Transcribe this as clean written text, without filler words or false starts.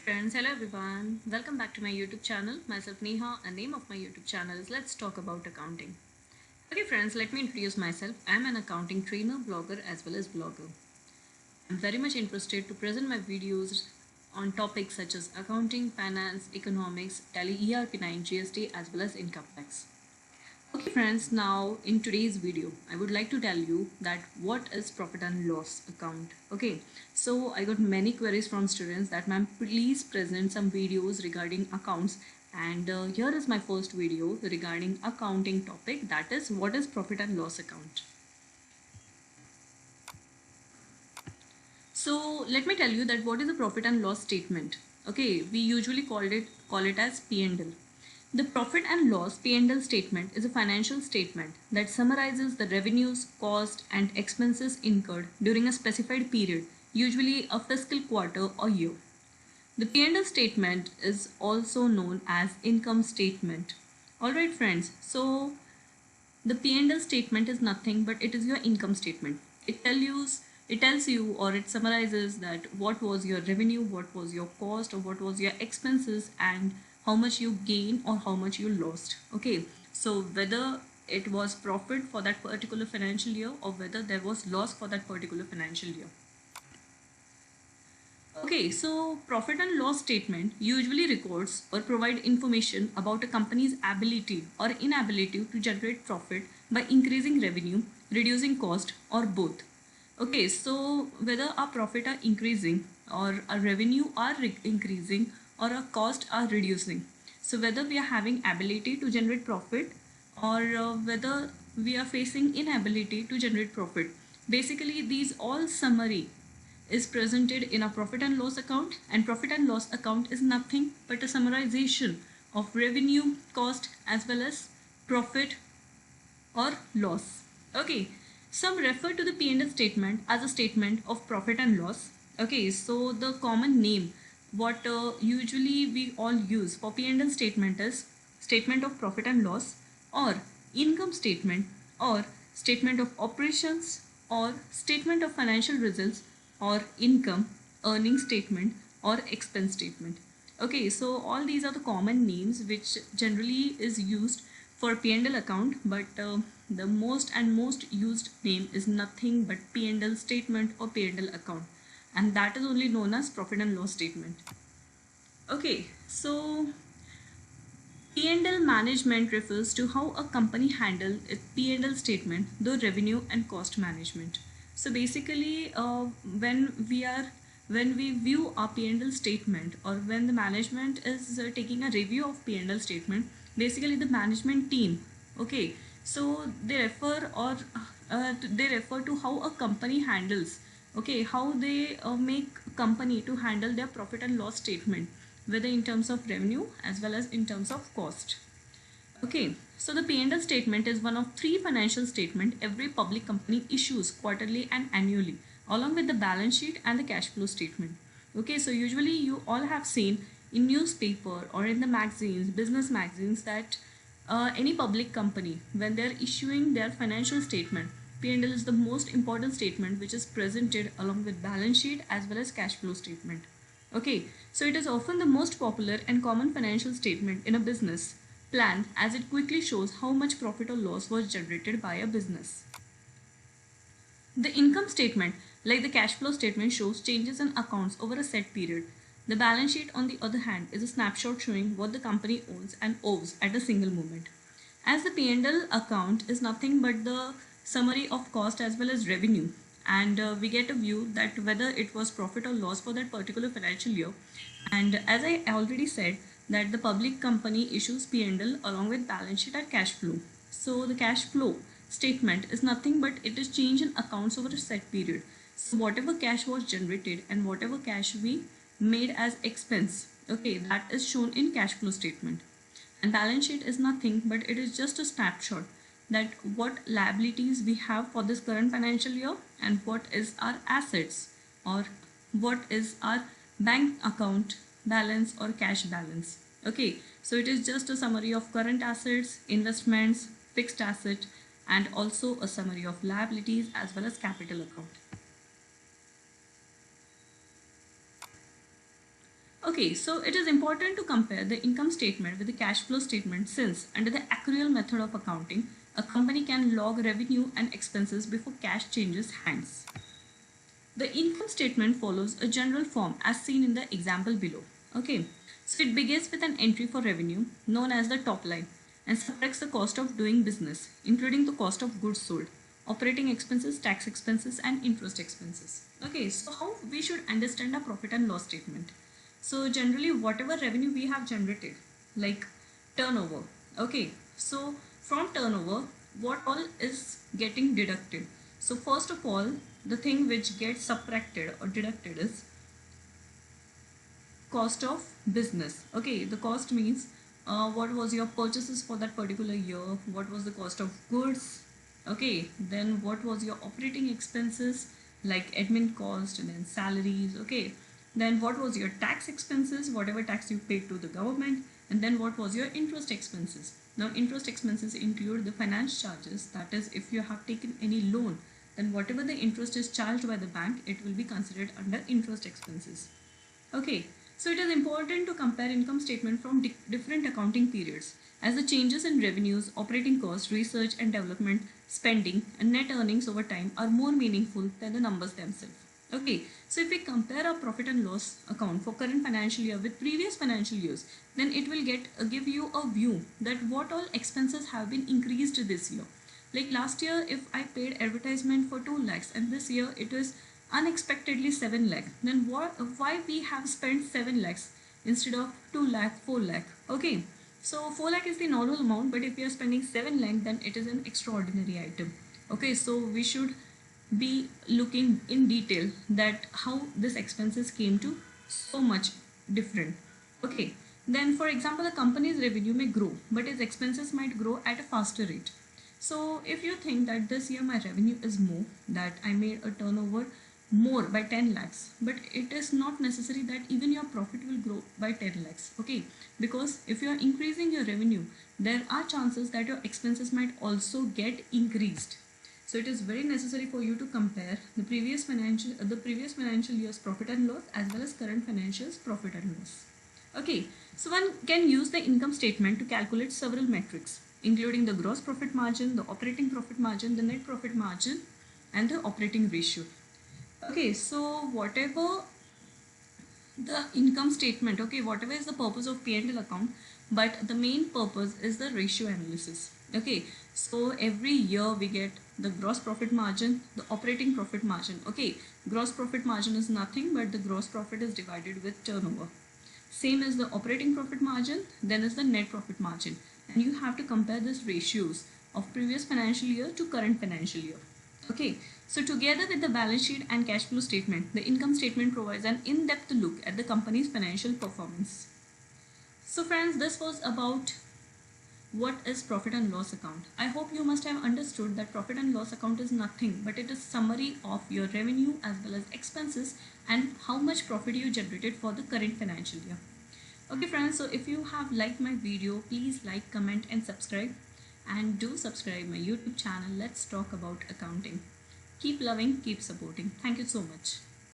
friends, hello everyone. Welcome back to my YouTube channel. Myself Neha, and name of my YouTube channel is Let's Talk About Accounting. Okay friends, let me introduce myself. I am an accounting trainer, blogger as well as blogger. I'm very much interested to present my videos on topics such as accounting, finance, economics, Tally ERP9, GST as well as income tax. Okay friends, now in today's video I would like to tell you that what is profit and loss account. Okay, so I got many queries from students that ma'am please present some videos regarding accounts, and here is my first video regarding accounting topic, that is what is profit and loss account. So let me tell you that what is a profit and loss statement. Okay, we usually call it as P&L. The profit and loss P&L statement is a financial statement that summarizes the revenues, cost and expenses incurred during a specified period, usually a fiscal quarter or year. The P&L statement is also known as income statement. Alright friends, so the P&L statement is nothing but it is your income statement. It tells you or it summarizes that what was your revenue, what was your cost or what was your expenses, and how much you gained or how much you lost. Okay, so whether it was profit for that particular financial year or whether there was loss for that particular financial year. Okay, so profit and loss statement usually records or provide information about a company's ability or inability to generate profit by increasing revenue, reducing cost, or both. Okay, so whether our profit are increasing or our revenue are increasing or our cost are reducing. So whether we are having ability to generate profit or whether we are facing inability to generate profit. Basically, these all summary is presented in a profit and loss account, and profit and loss account is nothing but a summarization of revenue, cost as well as profit or loss. Okay, some refer to the P&L statement as a statement of profit and loss. Okay, so the common name what usually we all use for P&L statement is statement of profit and loss, or income statement, or statement of operations, or statement of financial results, or income, earning statement, or expense statement. Okay, so all these are the common names which generally is used for P&L account, but the most used name is nothing but P&L statement or P&L account, and that is only known as profit and loss statement. Okay, so P&L management refers to how a company handles its P&L statement, the revenue and cost management. So basically, when we view our P&L statement, or when the management is taking a review of P&L statement, basically the management team, okay, so they refer to how a company handles, okay, how they make company to handle their profit and loss statement, whether in terms of revenue as well as in terms of cost. Okay, so the P&L statement is one of three financial statements every public company issues quarterly and annually, along with the balance sheet and the cash flow statement. Okay, so usually you all have seen in newspaper or in the magazines, business magazines, that any public company, when they're issuing their financial statement, P&L is the most important statement which is presented along with balance sheet as well as cash flow statement. Okay, so it is often the most popular and common financial statement in a business plan, as it quickly shows how much profit or loss was generated by a business. The income statement, like the cash flow statement, shows changes in accounts over a set period. The balance sheet, on the other hand, is a snapshot showing what the company owns and owes at a single moment. As the P&L account is nothing but the summary of cost as well as revenue, and we get a view that whether it was profit or loss for that particular financial year. And as I already said, that the public company issues P&L along with balance sheet and cash flow. So the cash flow statement is nothing but it is change in accounts over a set period. So whatever cash was generated and whatever cash we made as expense, okay, that is shown in cash flow statement. And balance sheet is nothing but it is just a snapshot that what liabilities we have for this current financial year and what is our assets, or what is our bank account balance or cash balance. Okay, so it is just a summary of current assets, investments, fixed asset, and also a summary of liabilities as well as capital account. Okay, so it is important to compare the income statement with the cash flow statement since under the accrual method of accounting, a company can log revenue and expenses before cash changes hands. The income statement follows a general form as seen in the example below. Okay, so it begins with an entry for revenue known as the top line and subtracts the cost of doing business, including the cost of goods sold, operating expenses, tax expenses, and interest expenses. Okay, so how we should understand a profit and loss statement? So generally, whatever revenue we have generated, like turnover, okay, so from turnover, what all is getting deducted? So first of all, the thing which gets subtracted or deducted is cost of business. Okay, the cost means what was your purchases for that particular year, what was the cost of goods, okay, then what was your operating expenses like admin cost and then salaries, okay, then what was your tax expenses, whatever tax you paid to the government, and then what was your interest expenses. Now interest expenses include the finance charges, that is if you have taken any loan, then whatever the interest is charged by the bank, it will be considered under interest expenses. Okay, so it is important to compare income statement from different accounting periods as the changes in revenues, operating costs, research and development, spending and net earnings over time are more meaningful than the numbers themselves. Okay, so if we compare our profit and loss account for current financial year with previous financial years, then it will give you a view that what all expenses have been increased this year. Like last year, if I paid advertisement for 2 lakhs and this year it is unexpectedly 7 lakh, then why we have spent 7 lakhs instead of 2 lakh, 4 lakh? Okay, so 4 lakh is the normal amount, but if we are spending 7 lakh, then it is an extraordinary item. Okay, so we should be looking in detail that how this expenses came to so much different. Okay, then for example, a company's revenue may grow, but its expenses might grow at a faster rate. So if you think that this year my revenue is more, that I made a turnover more by 10 lakhs, but it is not necessary that even your profit will grow by 10 lakhs. Okay, because if you are increasing your revenue, there are chances that your expenses might also get increased. So it is very necessary for you to compare the previous financial year's profit and loss as well as current financial's profit and loss. Okay, so one can use the income statement to calculate several metrics, including the gross profit margin, the operating profit margin, the net profit margin, and the operating ratio. Okay, so whatever the income statement, okay, whatever is the purpose of P&L account, but the main purpose is the ratio analysis. Okay, so every year we get the gross profit margin, the operating profit margin. Okay, gross profit margin is nothing but the gross profit is divided with turnover. Same as the operating profit margin, then is the net profit margin, and you have to compare these ratios of previous financial year to current financial year. Okay, so together with the balance sheet and cash flow statement, the income statement provides an in-depth look at the company's financial performance. So friends, this was about what is profit and loss account. I hope you must have understood that profit and loss account is nothing but it is summary of your revenue as well as expenses and how much profit you generated for the current financial year. Okay friends, so if you have liked my video, please like, comment and subscribe, and do subscribe my YouTube channel. Let's talk about accounting. Keep loving, keep supporting. Thank you so much.